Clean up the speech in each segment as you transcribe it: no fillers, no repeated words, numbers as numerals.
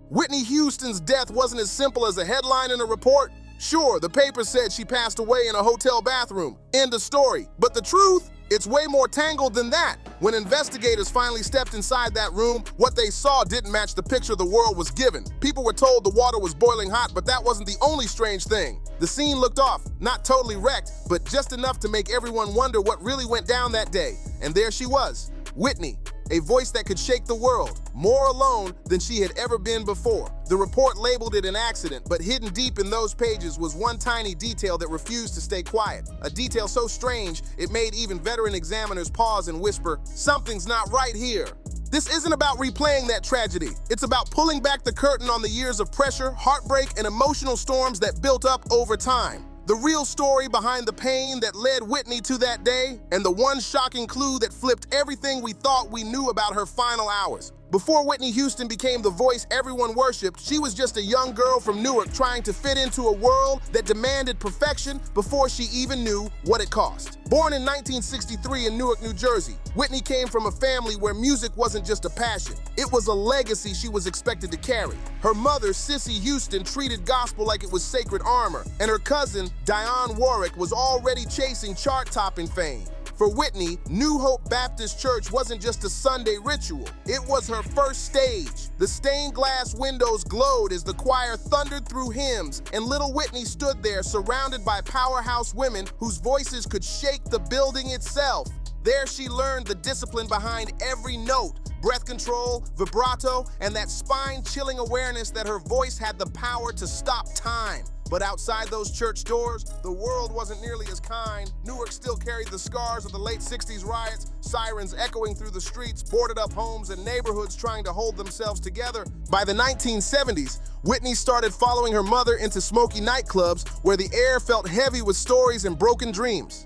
Whitney Houston's death wasn't as simple as a headline in a report. Sure, the paper said she passed away in a hotel bathroom. End of story. But the truth? It's way more tangled than that. When investigators finally stepped inside that room, what they saw didn't match the picture the world was given. People were told the water was boiling hot, but that wasn't the only strange thing. The scene looked off, not totally wrecked, but just enough to make everyone wonder what really went down that day. And there she was, Whitney, a voice that could shake the world, more alone than she had ever been before. The report labeled it an accident, but hidden deep in those pages was one tiny detail that refused to stay quiet. A detail so strange, it made even veteran examiners pause and whisper, "Something's not right here." This isn't about replaying that tragedy. It's about pulling back the curtain on the years of pressure, heartbreak, and emotional storms that built up over time. The real story behind the pain that led Whitney to that day, and the one shocking clue that flipped everything we thought we knew about her final hours. Before Whitney Houston became the voice everyone worshipped, she was just a young girl from Newark trying to fit into a world that demanded perfection before she even knew what it cost. Born in 1963 in Newark, New Jersey, Whitney came from a family where music wasn't just a passion. It was a legacy she was expected to carry. Her mother, Sissy Houston, treated gospel like it was sacred armor, and her cousin, Dionne Warwick, was already chasing chart-topping fame. For Whitney, New Hope Baptist Church wasn't just a Sunday ritual. It was her first stage. The stained glass windows glowed as the choir thundered through hymns, and little Whitney stood there surrounded by powerhouse women whose voices could shake the building itself. There she learned the discipline behind every note, breath control, vibrato, and that spine-chilling awareness that her voice had the power to stop time. But outside those church doors, the world wasn't nearly as kind. Newark still carried the scars of the late 60s riots, sirens echoing through the streets, boarded up homes, and neighborhoods trying to hold themselves together. By the 1970s, Whitney started following her mother into smoky nightclubs where the air felt heavy with stories and broken dreams.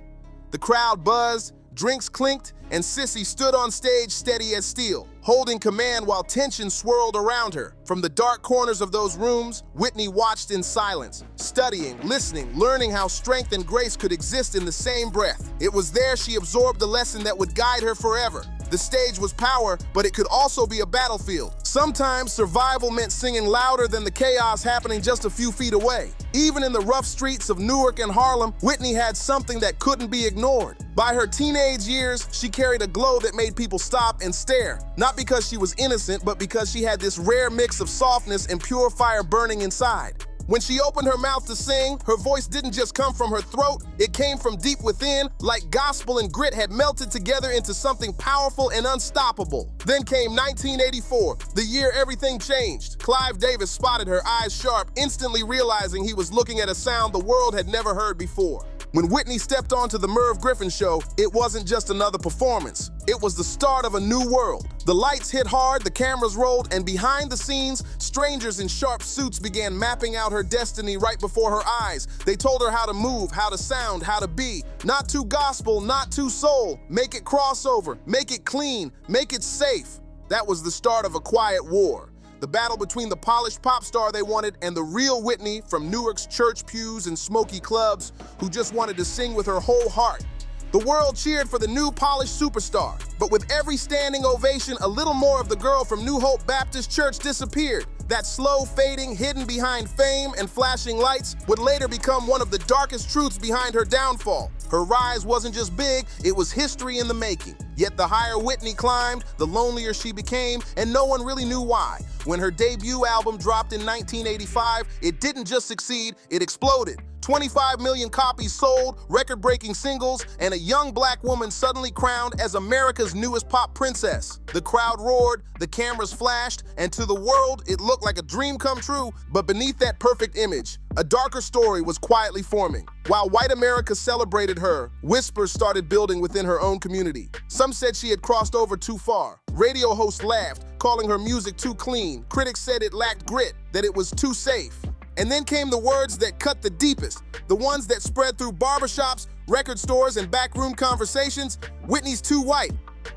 The crowd buzzed, drinks clinked, and Sissy stood on stage steady as steel, holding command while tension swirled around her. From the dark corners of those rooms, Whitney watched in silence, studying, listening, learning how strength and grace could exist in the same breath. It was there she absorbed the lesson that would guide her forever. The stage was power, but it could also be a battlefield. Sometimes survival meant singing louder than the chaos happening just a few feet away. Even in the rough streets of Newark and Harlem, Whitney had something that couldn't be ignored. By her teenage years, she carried a glow that made people stop and stare. Not because she was innocent, but because she had this rare mix of softness and pure fire burning inside. When she opened her mouth to sing, her voice didn't just come from her throat, it came from deep within, like gospel and grit had melted together into something powerful and unstoppable. Then came 1984, the year everything changed. Clive Davis spotted her, eyes sharp, instantly realizing he was looking at a sound the world had never heard before. When Whitney stepped onto the Merv Griffin show, it wasn't just another performance. It was the start of a new world. The lights hit hard, the cameras rolled, and behind the scenes, strangers in sharp suits began mapping out her destiny right before her eyes. They told her how to move, how to sound, how to be. Not too gospel, not too soul. Make it crossover, make it clean, make it safe. That was the start of a quiet war. The battle between the polished pop star they wanted and the real Whitney from Newark's church pews and smoky clubs who just wanted to sing with her whole heart. The world cheered for the new polished superstar, but with every standing ovation, a little more of the girl from New Hope Baptist Church disappeared. That slow fading, hidden behind fame and flashing lights, would later become one of the darkest truths behind her downfall. Her rise wasn't just big, it was history in the making. Yet the higher Whitney climbed, the lonelier she became, and no one really knew why. When her debut album dropped in 1985, it didn't just succeed, it exploded. 25 million copies sold, record-breaking singles, and a young black woman suddenly crowned as America's newest pop princess. The crowd roared, the cameras flashed, and to the world, it looked like a dream come true. But beneath that perfect image, a darker story was quietly forming. While white America celebrated her, whispers started building within her own community. Some said she had crossed over too far. Radio hosts laughed, calling her music too clean. Critics said it lacked grit, that it was too safe. And then came the words that cut the deepest, the ones that spread through barbershops, record stores, and backroom conversations. Whitney's too white.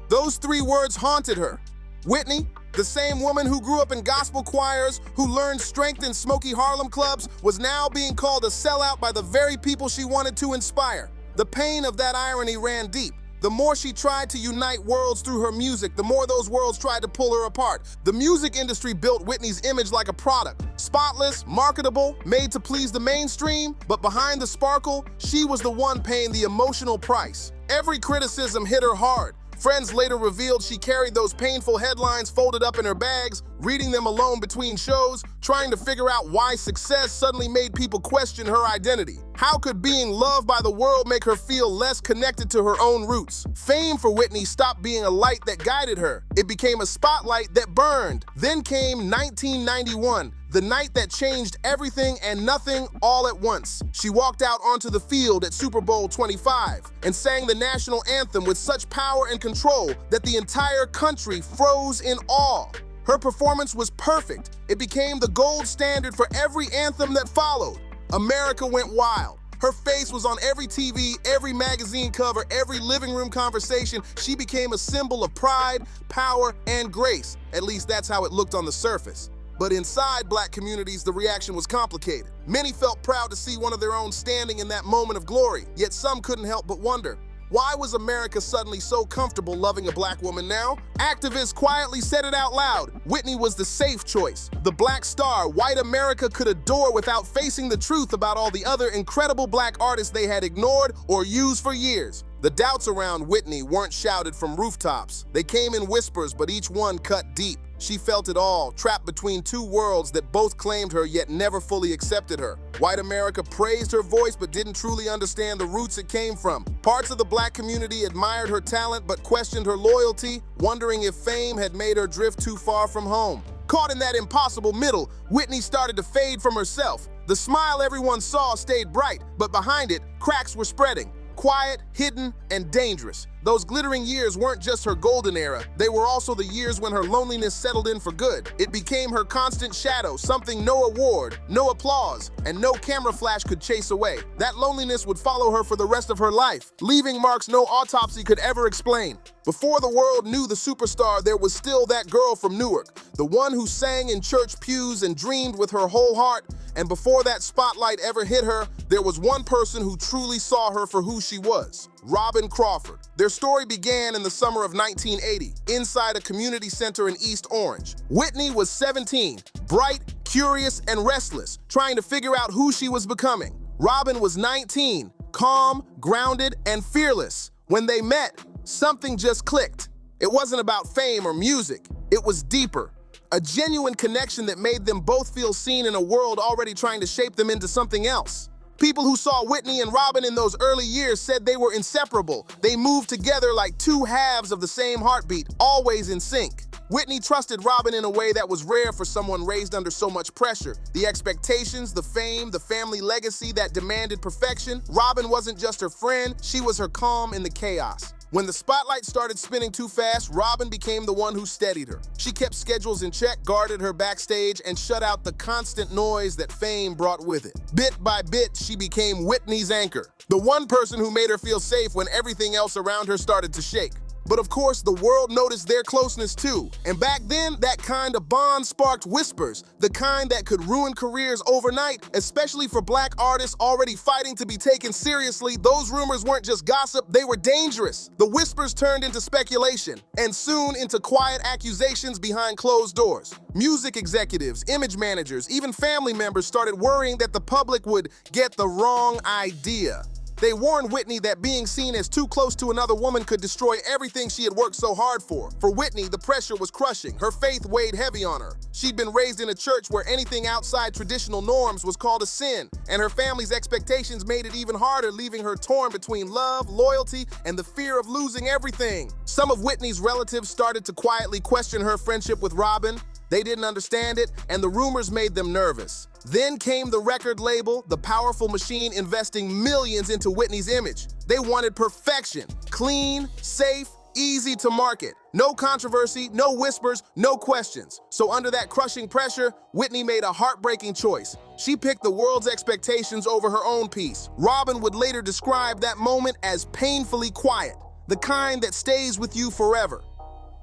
Those three words haunted her. Whitney, the same woman who grew up in gospel choirs, who learned strength in smoky Harlem clubs, was now being called a sellout by the very people she wanted to inspire. The pain of that irony ran deep. The more she tried to unite worlds through her music, the more those worlds tried to pull her apart. The music industry built Whitney's image like a product. Spotless, marketable, made to please the mainstream, but behind the sparkle, she was the one paying the emotional price. Every criticism hit her hard. Friends later revealed she carried those painful headlines folded up in her bags, reading them alone between shows, trying to figure out why success suddenly made people question her identity. How could being loved by the world make her feel less connected to her own roots? Fame for Whitney stopped being a light that guided her. It became a spotlight that burned. Then came 1991. The night that changed everything and nothing all at once. She walked out onto the field at Super Bowl 25 and sang the national anthem with such power and control that the entire country froze in awe. Her performance was perfect. It became the gold standard for every anthem that followed. America went wild. Her face was on every TV, every magazine cover, every living room conversation. She became a symbol of pride, power, and grace. At least that's how it looked on the surface. But inside Black communities, the reaction was complicated. Many felt proud to see one of their own standing in that moment of glory, yet some couldn't help but wonder, why was America suddenly so comfortable loving a Black woman now? Activists quietly said it out loud. Whitney was the safe choice. The Black star white America could adore without facing the truth about all the other incredible Black artists they had ignored or used for years. The doubts around Whitney weren't shouted from rooftops. They came in whispers, but each one cut deep. She felt it all, trapped between two worlds that both claimed her yet never fully accepted her. White America praised her voice but didn't truly understand the roots it came from. Parts of the Black community admired her talent but questioned her loyalty, wondering if fame had made her drift too far from home. Caught in that impossible middle, Whitney started to fade from herself. The smile everyone saw stayed bright, but behind it, cracks were spreading. Quiet, hidden, and dangerous. Those glittering years weren't just her golden era, they were also the years when her loneliness settled in for good. It became her constant shadow, something no award, no applause, and no camera flash could chase away. That loneliness would follow her for the rest of her life, leaving marks no autopsy could ever explain. Before the world knew the superstar, there was still that girl from Newark, the one who sang in church pews and dreamed with her whole heart. And before that spotlight ever hit her, there was one person who truly saw her for who she was. Robin Crawford. Their story began in the summer of 1980, inside a community center in East Orange. Whitney was 17, bright, curious, and restless, trying to figure out who she was becoming. Robin was 19, calm, grounded, and fearless. When they met, something just clicked. It wasn't about fame or music. It was deeper. A genuine connection that made them both feel seen in a world already trying to shape them into something else. People who saw Whitney and Robin in those early years said they were inseparable. They moved together like two halves of the same heartbeat, always in sync. Whitney trusted Robin in a way that was rare for someone raised under so much pressure. The expectations, the fame, the family legacy that demanded perfection. Robin wasn't just her friend, she was her calm in the chaos. When the spotlight started spinning too fast, Robin became the one who steadied her. She kept schedules in check, guarded her backstage, and shut out the constant noise that fame brought with it. Bit by bit, she became Whitney's anchor, the one person who made her feel safe when everything else around her started to shake. But of course, the world noticed their closeness too. And back then, that kind of bond sparked whispers, the kind that could ruin careers overnight, especially for Black artists already fighting to be taken seriously. Those rumors weren't just gossip, they were dangerous. The whispers turned into speculation, and soon into quiet accusations behind closed doors. Music executives, image managers, even family members started worrying that the public would get the wrong idea. They warned Whitney that being seen as too close to another woman could destroy everything she had worked so hard for. For Whitney, the pressure was crushing. Her faith weighed heavy on her. She'd been raised in a church where anything outside traditional norms was called a sin, and her family's expectations made it even harder, leaving her torn between love, loyalty, and the fear of losing everything. Some of Whitney's relatives started to quietly question her friendship with Robin. They didn't understand it, and the rumors made them nervous. Then came the record label, the powerful machine investing millions into Whitney's image. They wanted perfection, clean, safe, easy to market. No controversy, no whispers, no questions. So under that crushing pressure, Whitney made a heartbreaking choice. She picked the world's expectations over her own peace. Robin would later describe that moment as painfully quiet, the kind that stays with you forever.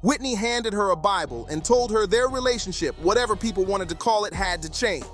Whitney handed her a Bible and told her their relationship, whatever people wanted to call it, had to change.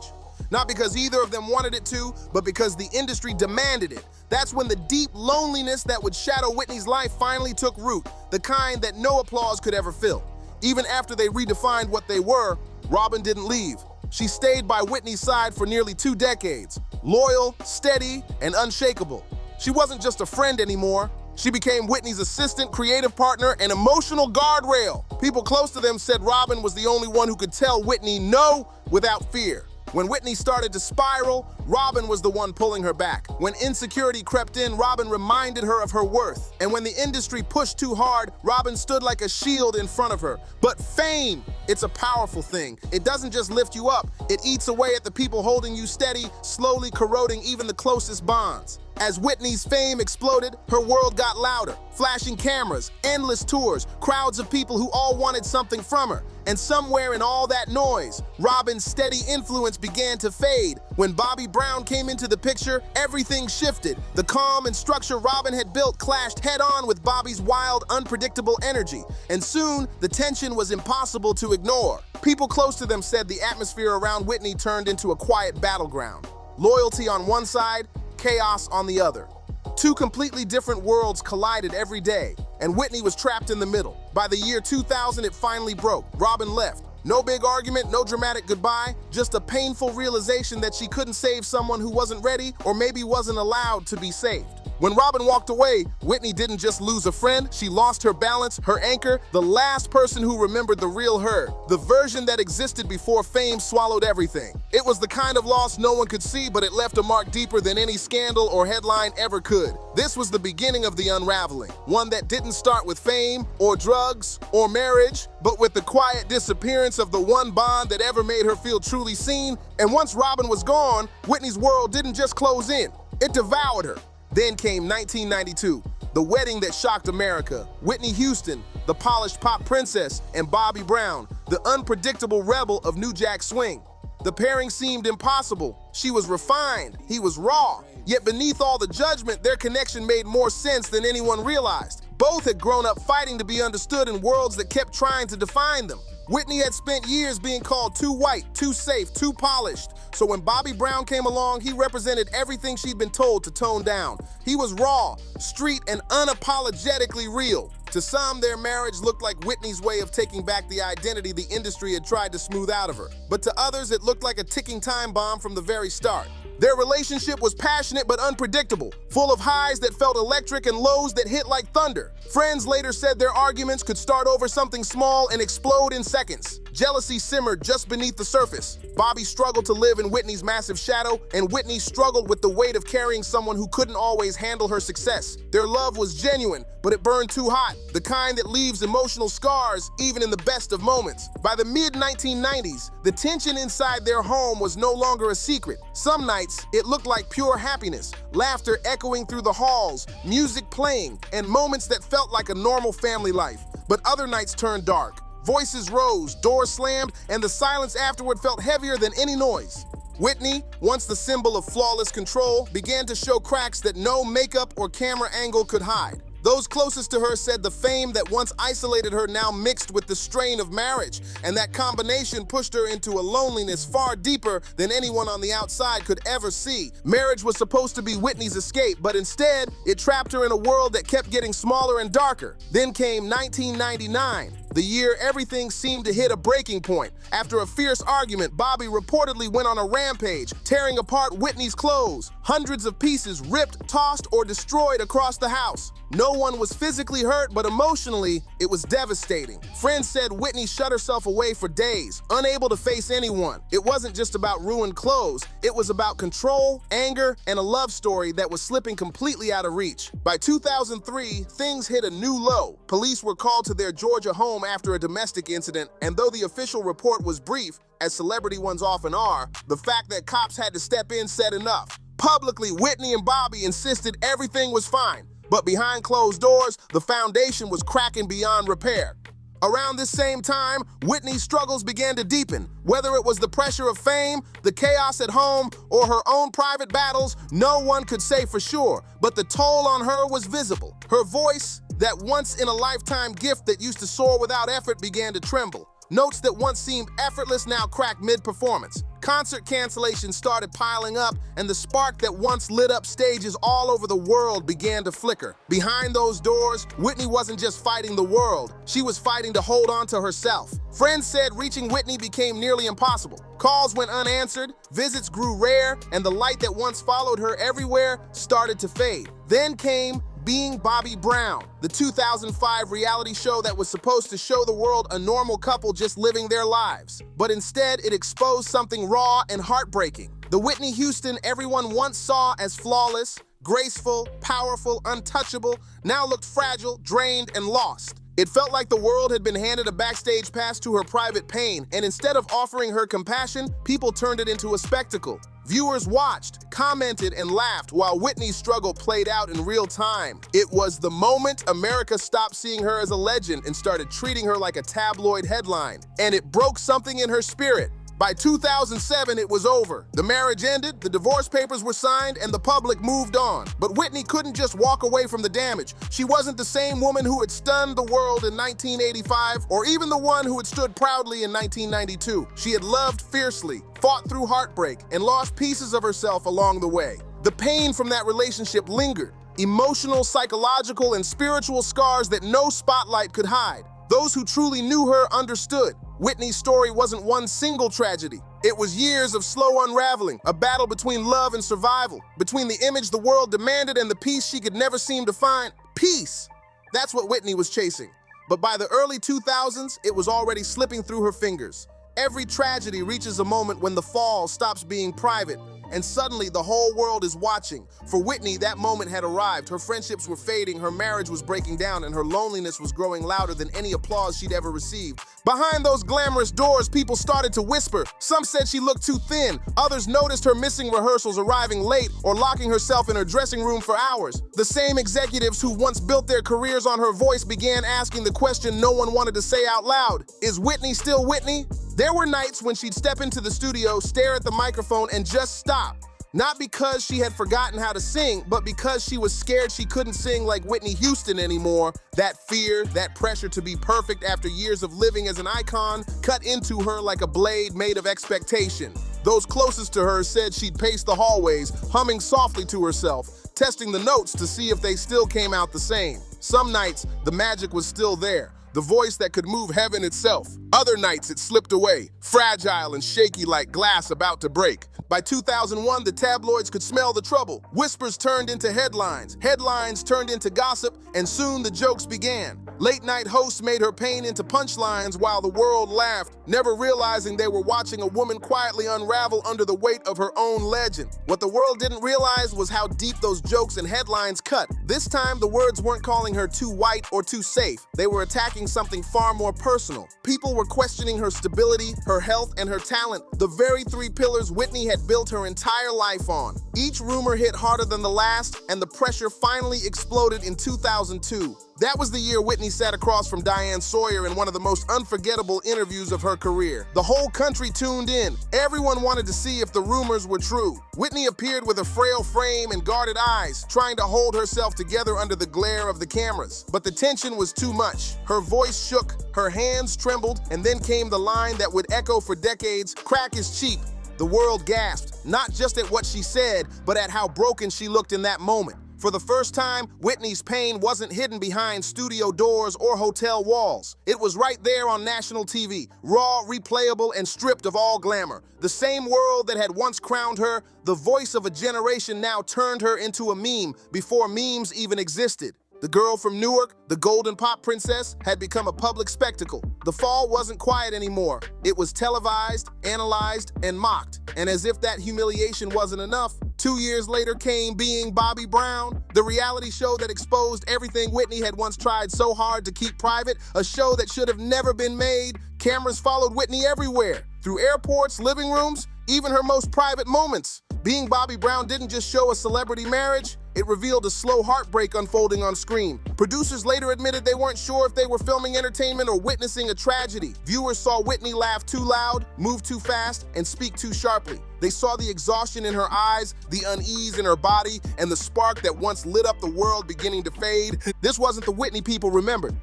Not because either of them wanted it to, but because the industry demanded it. That's when the deep loneliness that would shadow Whitney's life finally took root, the kind that no applause could ever fill. Even after they redefined what they were, Robin didn't leave. She stayed by Whitney's side for nearly 2 decades, loyal, steady, and unshakable. She wasn't just a friend anymore. She became Whitney's assistant, creative partner, and emotional guardrail. People close to them said Robin was the only one who could tell Whitney no without fear. When Whitney started to spiral, Robin was the one pulling her back. When insecurity crept in, Robin reminded her of her worth. And when the industry pushed too hard, Robin stood like a shield in front of her. But fame, it's a powerful thing. It doesn't just lift you up, it eats away at the people holding you steady, slowly corroding even the closest bonds. As Whitney's fame exploded, her world got louder. Flashing cameras, endless tours, crowds of people who all wanted something from her. And somewhere in all that noise, Robin's steady influence began to fade. When Bobby Brown came into the picture, everything shifted. The calm and structure Robin had built clashed head-on with Bobby's wild, unpredictable energy. And soon, the tension was impossible to ignore. People close to them said the atmosphere around Whitney turned into a quiet battleground. Loyalty on one side, chaos on the other. 2 completely different worlds collided every day, and Whitney was trapped in the middle. By the year 2000, it finally broke. Robin left. No big argument, no dramatic goodbye, just a painful realization that she couldn't save someone who wasn't ready or maybe wasn't allowed to be saved. When Robin walked away, Whitney didn't just lose a friend, she lost her balance, her anchor, the last person who remembered the real her, the version that existed before fame swallowed everything. It was the kind of loss no one could see, but it left a mark deeper than any scandal or headline ever could. This was the beginning of the unraveling, one that didn't start with fame or drugs or marriage, but with the quiet disappearance of the one bond that ever made her feel truly seen. And once Robin was gone, Whitney's world didn't just close in, it devoured her. Then came 1992, the wedding that shocked America. Whitney Houston, the polished pop princess, and Bobby Brown, the unpredictable rebel of New Jack Swing. The pairing seemed impossible. She was refined, he was raw. Yet beneath all the judgment, their connection made more sense than anyone realized. Both had grown up fighting to be understood in worlds that kept trying to define them. Whitney had spent years being called too white, too safe, too polished. So when Bobby Brown came along, he represented everything she'd been told to tone down. He was raw, street, and unapologetically real. To some, their marriage looked like Whitney's way of taking back the identity the industry had tried to smooth out of her. But to others, it looked like a ticking time bomb from the very start. Their relationship was passionate but unpredictable, full of highs that felt electric and lows that hit like thunder. Friends later said their arguments could start over something small and explode in seconds. Jealousy simmered just beneath the surface. Bobby struggled to live in Whitney's massive shadow, and Whitney struggled with the weight of carrying someone who couldn't always handle her success. Their love was genuine, but it burned too hot, the kind that leaves emotional scars even in the best of moments. By the mid-1990s, the tension inside their home was no longer a secret. Some nights, it looked like pure happiness, laughter echoing through the halls, music playing, and moments that felt like a normal family life. But other nights turned dark. Voices rose, doors slammed, and the silence afterward felt heavier than any noise. Whitney, once the symbol of flawless control, began to show cracks that no makeup or camera angle could hide. Those closest to her said the fame that once isolated her now mixed with the strain of marriage, and that combination pushed her into a loneliness far deeper than anyone on the outside could ever see. Marriage was supposed to be Whitney's escape, but instead, it trapped her in a world that kept getting smaller and darker. Then came 1999. The year everything seemed to hit a breaking point. After a fierce argument, Bobby reportedly went on a rampage, tearing apart Whitney's clothes. Hundreds of pieces ripped, tossed, or destroyed across the house. No one was physically hurt, but emotionally, it was devastating. Friends said Whitney shut herself away for days, unable to face anyone. It wasn't just about ruined clothes, it was about control, anger, and a love story that was slipping completely out of reach. By 2003, things hit a new low. Police were called to their Georgia home after a domestic incident, and though the official report was brief, as celebrity ones often are, the fact that cops had to step in said enough. Publicly, Whitney and Bobby insisted everything was fine. But behind closed doors, the foundation was cracking beyond repair. Around this same time, Whitney's struggles began to deepen. Whether it was the pressure of fame, the chaos at home, or her own private battles, no one could say for sure. But the toll on her was visible. Her voice, that once-in-a-lifetime gift that used to soar without effort, began to tremble. Notes that once seemed effortless now cracked mid-performance. Concert cancellations started piling up, and the spark that once lit up stages all over the world began to flicker. Behind those doors, Whitney wasn't just fighting the world, she was fighting to hold on to herself. Friends said reaching Whitney became nearly impossible. Calls went unanswered, visits grew rare, and the light that once followed her everywhere started to fade. Then came Being Bobby Brown, the 2005 reality show that was supposed to show the world a normal couple just living their lives. But instead, it exposed something raw and heartbreaking. The Whitney Houston everyone once saw as flawless, graceful, powerful, untouchable, now looked fragile, drained, and lost. It felt like the world had been handed a backstage pass to her private pain, and instead of offering her compassion, people turned it into a spectacle. Viewers watched, commented, and laughed while Whitney's struggle played out in real time. It was the moment America stopped seeing her as a legend and started treating her like a tabloid headline. And it broke something in her spirit. By 2007, it was over. The marriage ended, the divorce papers were signed, and the public moved on. But Whitney couldn't just walk away from the damage. She wasn't the same woman who had stunned the world in 1985, or even the one who had stood proudly in 1992. She had loved fiercely, fought through heartbreak, and lost pieces of herself along the way. The pain from that relationship lingered. Emotional, psychological, and spiritual scars that no spotlight could hide. Those who truly knew her understood. Whitney's story wasn't one single tragedy. It was years of slow unraveling, a battle between love and survival, between the image the world demanded and the peace she could never seem to find. Peace! That's what Whitney was chasing. But by the early 2000s, it was already slipping through her fingers. Every tragedy reaches a moment when the fall stops being private, and suddenly the whole world is watching. For Whitney, that moment had arrived. Her friendships were fading, her marriage was breaking down, and her loneliness was growing louder than any applause she'd ever received. Behind those glamorous doors, people started to whisper. Some said she looked too thin. Others noticed her missing rehearsals, arriving late, or locking herself in her dressing room for hours. The same executives who once built their careers on her voice began asking the question no one wanted to say out loud. Is Whitney still Whitney? There were nights when she'd step into the studio, stare at the microphone, and just stop. Not because she had forgotten how to sing, but because she was scared she couldn't sing like Whitney Houston anymore. That fear, that pressure to be perfect after years of living as an icon, cut into her like a blade made of expectation. Those closest to her said she'd pace the hallways, humming softly to herself, testing the notes to see if they still came out the same. Some nights, the magic was still there. The voice that could move heaven itself. Other nights it slipped away, fragile and shaky like glass about to break. By 2001, the tabloids could smell the trouble. Whispers turned into headlines, headlines turned into gossip, and soon the jokes began. Late-night hosts made her pain into punchlines while the world laughed, never realizing they were watching a woman quietly unravel under the weight of her own legend. What the world didn't realize was how deep those jokes and headlines cut. This time, the words weren't calling her too white or too safe. They were attacking something far more personal. People were questioning her stability, her health, and her talent, the very three pillars Whitney had built her entire life on. Each rumor hit harder than the last, and the pressure finally exploded in 2002. That was the year Whitney sat across from Diane Sawyer in one of the most unforgettable interviews of her career. The whole country tuned in. Everyone wanted to see if the rumors were true. Whitney appeared with a frail frame and guarded eyes, trying to hold herself together under the glare of the cameras. But the tension was too much. Her voice shook, her hands trembled, and then came the line that would echo for decades, "Crack is cheap." The world gasped, not just at what she said, but at how broken she looked in that moment. For the first time, Whitney's pain wasn't hidden behind studio doors or hotel walls. It was right there on national TV, raw, replayable, and stripped of all glamour. The same world that had once crowned her, the voice of a generation, now turned her into a meme before memes even existed. The girl from Newark, the golden pop princess, had become a public spectacle. The fall wasn't quiet anymore. It was televised, analyzed, and mocked. And as if that humiliation wasn't enough, 2 years later came Being Bobby Brown, the reality show that exposed everything Whitney had once tried so hard to keep private, a show that should have never been made. Cameras followed Whitney everywhere, through airports, living rooms, even her most private moments. Being Bobby Brown didn't just show a celebrity marriage, it revealed a slow heartbreak unfolding on screen. Producers later admitted they weren't sure if they were filming entertainment or witnessing a tragedy. Viewers saw Whitney laugh too loud, move too fast, and speak too sharply. They saw the exhaustion in her eyes, the unease in her body, and the spark that once lit up the world beginning to fade. This wasn't the Whitney people remembered,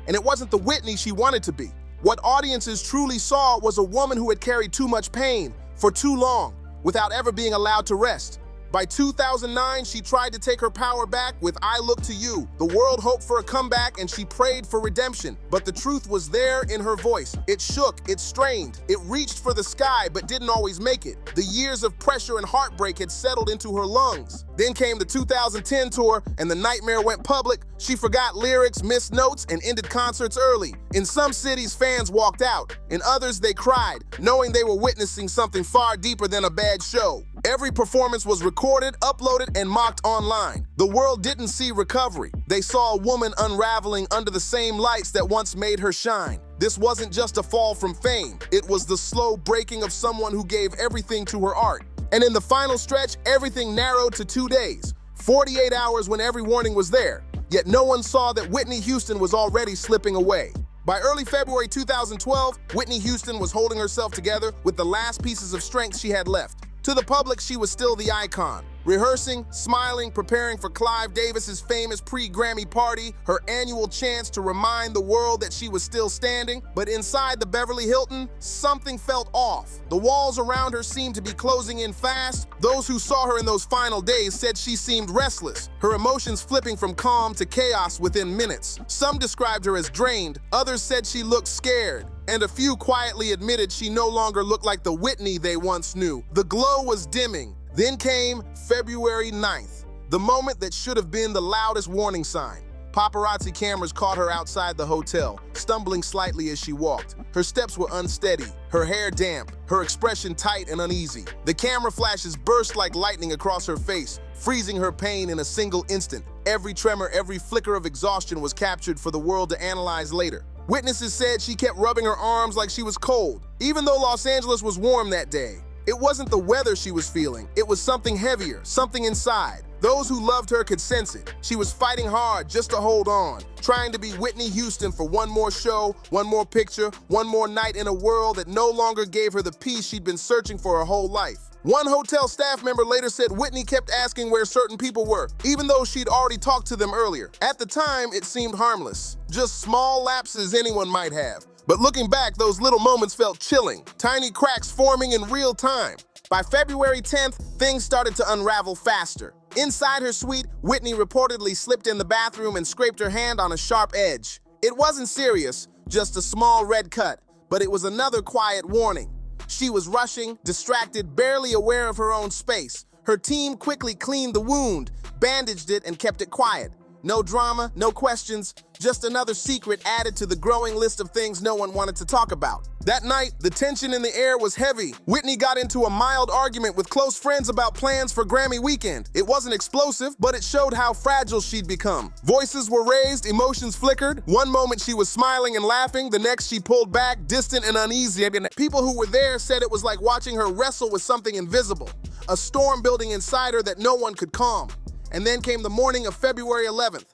and it wasn't the Whitney she wanted to be. What audiences truly saw was a woman who had carried too much pain, for too long, without ever being allowed to rest. By 2009, she tried to take her power back with I Look to You. The world hoped for a comeback and she prayed for redemption. But the truth was there in her voice. It shook, it strained, it reached for the sky but didn't always make it. The years of pressure and heartbreak had settled into her lungs. Then came the 2010 tour and the nightmare went public. She forgot lyrics, missed notes, and ended concerts early. In some cities, fans walked out. In others, they cried, knowing they were witnessing something far deeper than a bad show. Every performance was recorded, uploaded, and mocked online. The world didn't see recovery. They saw a woman unraveling under the same lights that once made her shine. This wasn't just a fall from fame. It was the slow breaking of someone who gave everything to her art. And in the final stretch, everything narrowed to 2 days. 48 hours when every warning was there. Yet no one saw that Whitney Houston was already slipping away. By early February 2012, Whitney Houston was holding herself together with the last pieces of strength she had left. To the public, she was still the icon. Rehearsing, smiling, preparing for Clive Davis's famous pre-Grammy party, her annual chance to remind the world that she was still standing. But inside the Beverly Hilton, something felt off. The walls around her seemed to be closing in fast. Those who saw her in those final days said she seemed restless, her emotions flipping from calm to chaos within minutes. Some described her as drained, others said she looked scared, and a few quietly admitted she no longer looked like the Whitney they once knew. The glow was dimming. Then came February 9th, the moment that should have been the loudest warning sign. Paparazzi cameras caught her outside the hotel, stumbling slightly as she walked. Her steps were unsteady, her hair damp, her expression tight and uneasy. The camera flashes burst like lightning across her face, freezing her pain in a single instant. Every tremor, every flicker of exhaustion was captured for the world to analyze later. Witnesses said she kept rubbing her arms like she was cold, even though Los Angeles was warm that day. It wasn't the weather she was feeling, it was something heavier, something inside. Those who loved her could sense it. She was fighting hard just to hold on, trying to be Whitney Houston for one more show, one more picture, one more night in a world that no longer gave her the peace she'd been searching for her whole life. One hotel staff member later said Whitney kept asking where certain people were, even though she'd already talked to them earlier. At the time, it seemed harmless, just small lapses anyone might have. But looking back, those little moments felt chilling, tiny cracks forming in real time. By February 10th, things started to unravel faster. Inside her suite, Whitney reportedly slipped in the bathroom and scraped her hand on a sharp edge. It wasn't serious, just a small red cut, but it was another quiet warning. She was rushing, distracted, barely aware of her own space. Her team quickly cleaned the wound, bandaged it, and kept it quiet. No drama, no questions, just another secret added to the growing list of things no one wanted to talk about. That night, the tension in the air was heavy. Whitney got into a mild argument with close friends about plans for Grammy weekend. It wasn't explosive, but it showed how fragile she'd become. Voices were raised, emotions flickered. One moment she was smiling and laughing, the next she pulled back, distant and uneasy. People who were there said it was like watching her wrestle with something invisible, a storm building inside her that no one could calm. And then came the morning of February 11th.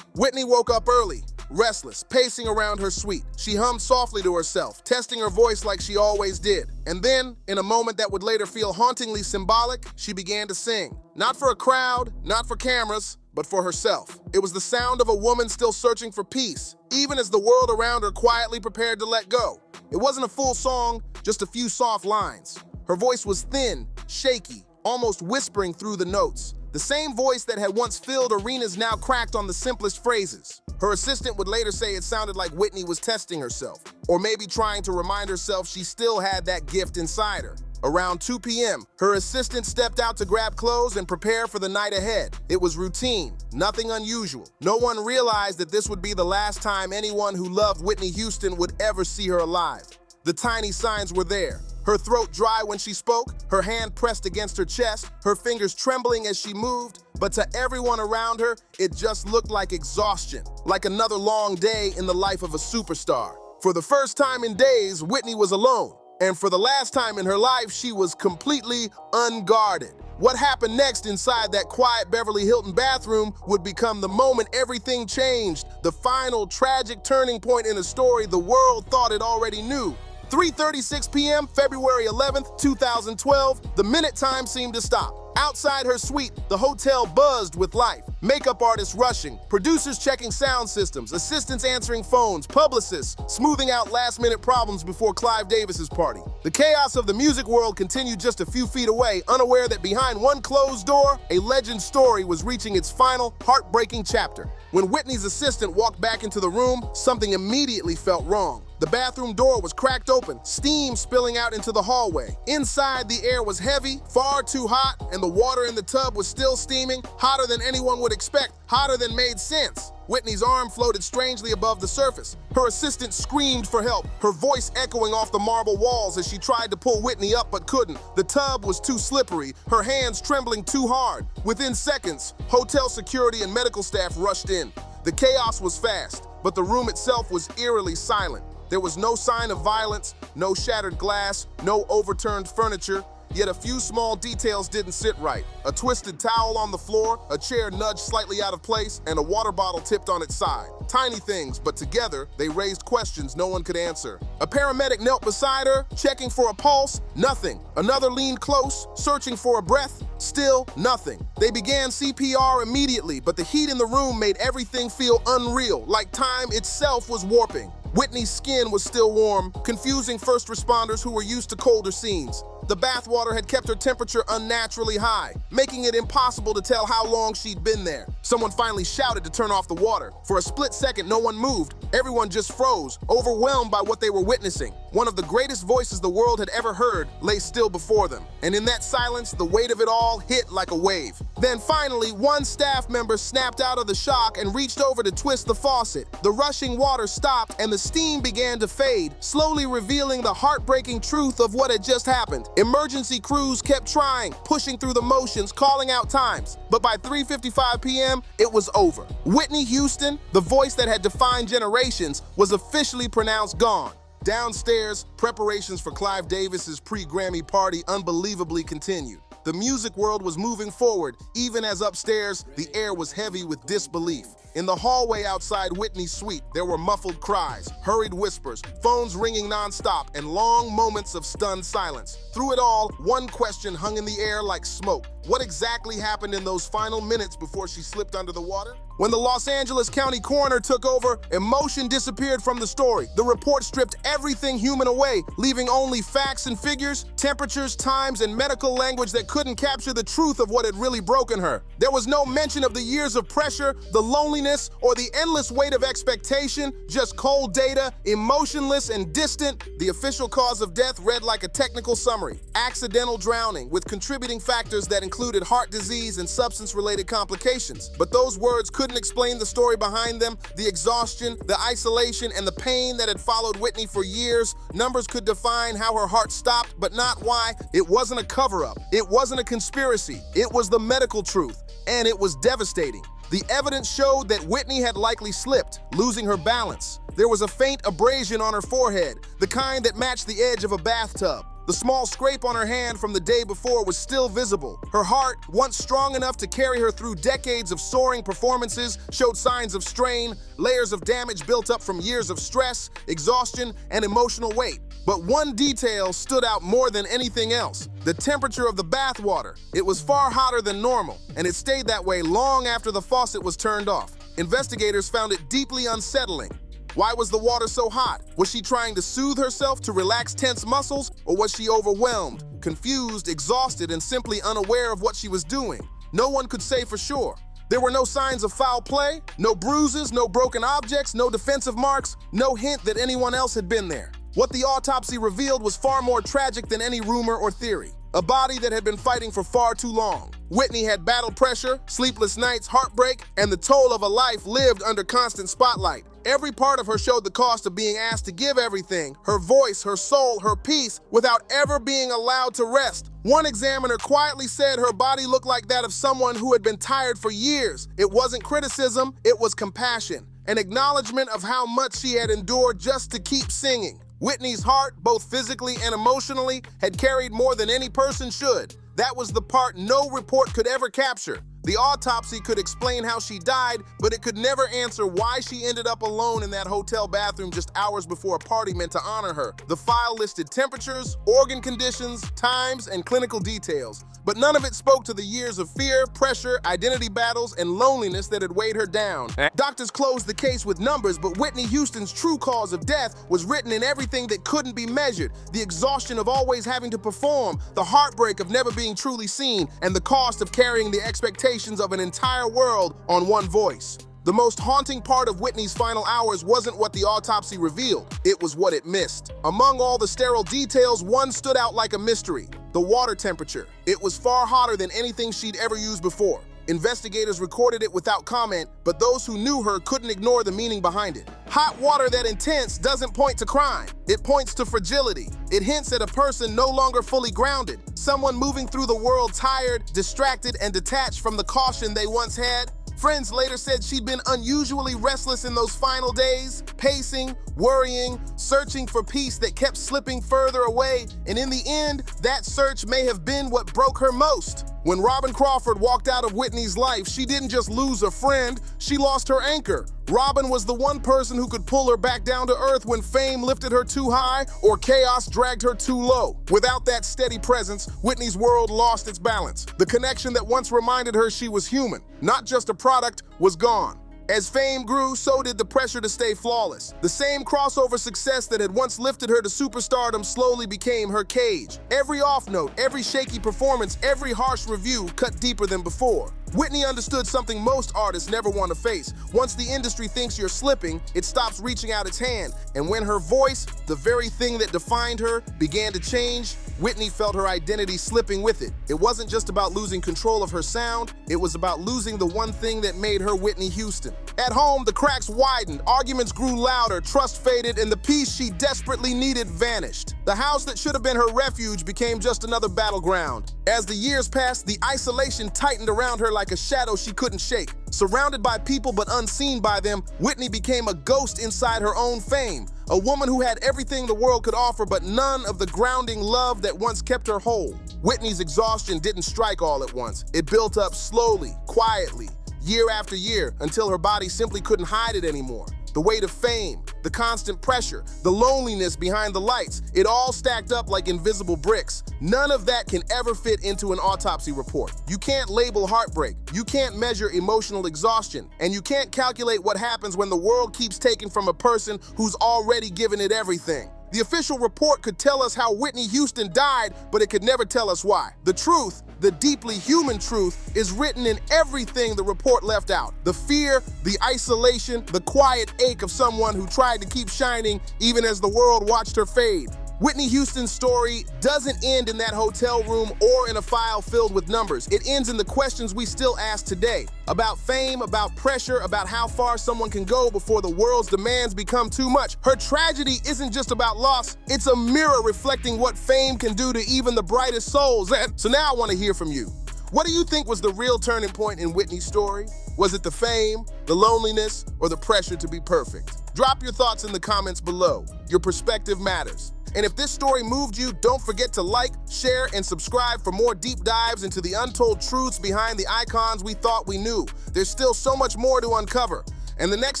Whitney woke up early, restless, pacing around her suite. She hummed softly to herself, testing her voice like she always did. And then, in a moment that would later feel hauntingly symbolic, she began to sing. Not for a crowd, not for cameras, but for herself. It was the sound of a woman still searching for peace, even as the world around her quietly prepared to let go. It wasn't a full song, just a few soft lines. Her voice was thin, shaky, almost whispering through the notes. The same voice that had once filled arenas now cracked on the simplest phrases. Her assistant would later say it sounded like Whitney was testing herself, or maybe trying to remind herself she still had that gift inside her. Around 2 p.m., her assistant stepped out to grab clothes and prepare for the night ahead. It was routine, nothing unusual. No one realized that this would be the last time anyone who loved Whitney Houston would ever see her alive. The tiny signs were there. Her throat dry when she spoke, her hand pressed against her chest, her fingers trembling as she moved. But to everyone around her, it just looked like exhaustion, like another long day in the life of a superstar. For the first time in days, Whitney was alone. And for the last time in her life, she was completely unguarded. What happened next inside that quiet Beverly Hilton bathroom would become the moment everything changed, the final tragic turning point in a story the world thought it already knew. 3:36 p.m., February 11th, 2012, the minute time seemed to stop. Outside her suite, the hotel buzzed with life. Makeup artists rushing, producers checking sound systems, assistants answering phones, publicists smoothing out last-minute problems before Clive Davis's party. The chaos of the music world continued just a few feet away, unaware that behind one closed door, a legend story was reaching its final, heartbreaking chapter. When Whitney's assistant walked back into the room, something immediately felt wrong. The bathroom door was cracked open, steam spilling out into the hallway. Inside, the air was heavy, far too hot, and the water in the tub was still steaming, hotter than anyone would expect, hotter than made sense. Whitney's arm floated strangely above the surface. Her assistant screamed for help, her voice echoing off the marble walls as she tried to pull Whitney up but couldn't. The tub was too slippery, her hands trembling too hard. Within seconds, hotel security and medical staff rushed in. The chaos was fast, but the room itself was eerily silent. There was no sign of violence, no shattered glass, no overturned furniture, yet a few small details didn't sit right. A twisted towel on the floor, a chair nudged slightly out of place, and a water bottle tipped on its side. Tiny things, but together, they raised questions no one could answer. A paramedic knelt beside her, checking for a pulse, nothing. Another leaned close, searching for a breath, still nothing. They began CPR immediately, but the heat in the room made everything feel unreal, like time itself was warping. Whitney's skin was still warm, confusing first responders who were used to colder scenes. The bathwater had kept her temperature unnaturally high, making it impossible to tell how long she'd been there. Someone finally shouted to turn off the water. For a split second, no one moved. Everyone just froze, overwhelmed by what they were witnessing. One of the greatest voices the world had ever heard lay still before them. And in that silence, the weight of it all hit like a wave. Then finally, one staff member snapped out of the shock and reached over to twist the faucet. The rushing water stopped and the steam began to fade, slowly revealing the heartbreaking truth of what had just happened. Emergency crews kept trying, pushing through the motions, calling out times. But by 3:55 p.m., it was over. Whitney Houston, the voice that had defined generations, was officially pronounced gone. Downstairs, preparations for Clive Davis's pre-Grammy party unbelievably continued. The music world was moving forward, even as upstairs, the air was heavy with disbelief. In the hallway outside Whitney's suite, there were muffled cries, hurried whispers, phones ringing nonstop, and long moments of stunned silence. Through it all, one question hung in the air like smoke. What exactly happened in those final minutes before she slipped under the water? When the Los Angeles County coroner took over, emotion disappeared from the story. The report stripped everything human away, leaving only facts and figures, temperatures, times, and medical language that couldn't capture the truth of what had really broken her. There was no mention of the years of pressure, the loneliness, or the endless weight of expectation, just cold data, emotionless and distant. The official cause of death read like a technical summary: accidental drowning, with contributing factors that included heart disease and substance-related complications. But those words couldn't explain the story behind them, the exhaustion, the isolation, and the pain that had followed Whitney for years. Numbers could define how her heart stopped, but not why. It wasn't a cover-up. It wasn't a conspiracy. It was the medical truth, and it was devastating. The evidence showed that Whitney had likely slipped, losing her balance. There was a faint abrasion on her forehead, the kind that matched the edge of a bathtub. The small scrape on her hand from the day before was still visible. Her heart, once strong enough to carry her through decades of soaring performances, showed signs of strain, layers of damage built up from years of stress, exhaustion, and emotional weight. But one detail stood out more than anything else: the temperature of the bathwater. It was far hotter than normal, and it stayed that way long after the faucet was turned off. Investigators found it deeply unsettling. Why was the water so hot? Was she trying to soothe herself to relax tense muscles, or was she overwhelmed, confused, exhausted, and simply unaware of what she was doing? No one could say for sure. There were no signs of foul play, no bruises, no broken objects, no defensive marks, no hint that anyone else had been there. What the autopsy revealed was far more tragic than any rumor or theory. A body that had been fighting for far too long. Whitney had battled pressure, sleepless nights, heartbreak, and the toll of a life lived under constant spotlight. Every part of her showed the cost of being asked to give everything, her voice, her soul, her peace, without ever being allowed to rest. One examiner quietly said her body looked like that of someone who had been tired for years. It wasn't criticism, it was compassion, an acknowledgement of how much she had endured just to keep singing. Whitney's heart, both physically and emotionally, had carried more than any person should. That was the part no report could ever capture. The autopsy could explain how she died, but it could never answer why she ended up alone in that hotel bathroom just hours before a party meant to honor her. The file listed temperatures, organ conditions, times, and clinical details, but none of it spoke to the years of fear, pressure, identity battles, and loneliness that had weighed her down. Doctors closed the case with numbers, but Whitney Houston's true cause of death was written in everything that couldn't be measured: the exhaustion of always having to perform, the heartbreak of never being truly seen, and the cost of carrying the expectations of an entire world on one voice. The most haunting part of Whitney's final hours wasn't what the autopsy revealed, it was what it missed. Among all the sterile details, one stood out like a mystery: the water temperature. It was far hotter than anything she'd ever used before. Investigators recorded it without comment, but those who knew her couldn't ignore the meaning behind it. Hot water that intense doesn't point to crime. It points to fragility. It hints at a person no longer fully grounded, someone moving through the world tired, distracted, and detached from the caution they once had. Friends later said she'd been unusually restless in those final days, pacing, worrying, searching for peace that kept slipping further away, and in the end, that search may have been what broke her most. When Robin Crawford walked out of Whitney's life, she didn't just lose a friend, she lost her anchor. Robin was the one person who could pull her back down to earth when fame lifted her too high or chaos dragged her too low. Without that steady presence, Whitney's world lost its balance. The connection that once reminded her she was human, not just a product, was gone. As fame grew, so did the pressure to stay flawless. The same crossover success that had once lifted her to superstardom slowly became her cage. Every off note, every shaky performance, every harsh review cut deeper than before. Whitney understood something most artists never want to face. Once the industry thinks you're slipping, it stops reaching out its hand. And when her voice, the very thing that defined her, began to change, Whitney felt her identity slipping with it. It wasn't just about losing control of her sound, it was about losing the one thing that made her Whitney Houston. At home, the cracks widened, arguments grew louder, trust faded, and the peace she desperately needed vanished. The house that should have been her refuge became just another battleground. As the years passed, the isolation tightened around her like a shadow she couldn't shake. Surrounded by people but unseen by them, Whitney became a ghost inside her own fame. A woman who had everything the world could offer but none of the grounding love that once kept her whole. Whitney's exhaustion didn't strike all at once. It built up slowly, quietly, year after year, until her body simply couldn't hide it anymore. The weight of fame, the constant pressure, the loneliness behind the lights, it all stacked up like invisible bricks. None of that can ever fit into an autopsy report. You can't label heartbreak, you can't measure emotional exhaustion, and you can't calculate what happens when the world keeps taking from a person who's already given it everything. The official report could tell us how Whitney Houston died, but it could never tell us why. The truth, the deeply human truth, is written in everything the report left out. The fear, the isolation, the quiet ache of someone who tried to keep shining even as the world watched her fade. Whitney Houston's story doesn't end in that hotel room or in a file filled with numbers. It ends in the questions we still ask today. About fame, about pressure, about how far someone can go before the world's demands become too much. Her tragedy isn't just about loss, it's a mirror reflecting what fame can do to even the brightest souls. And so now I want to hear from you. What do you think was the real turning point in Whitney's story? Was it the fame, the loneliness, or the pressure to be perfect? Drop your thoughts in the comments below. Your perspective matters. And if this story moved you, don't forget to like, share, and subscribe for more deep dives into the untold truths behind the icons we thought we knew. There's still so much more to uncover. And the next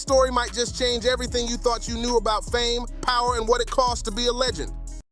story might just change everything you thought you knew about fame, power, and what it costs to be a legend.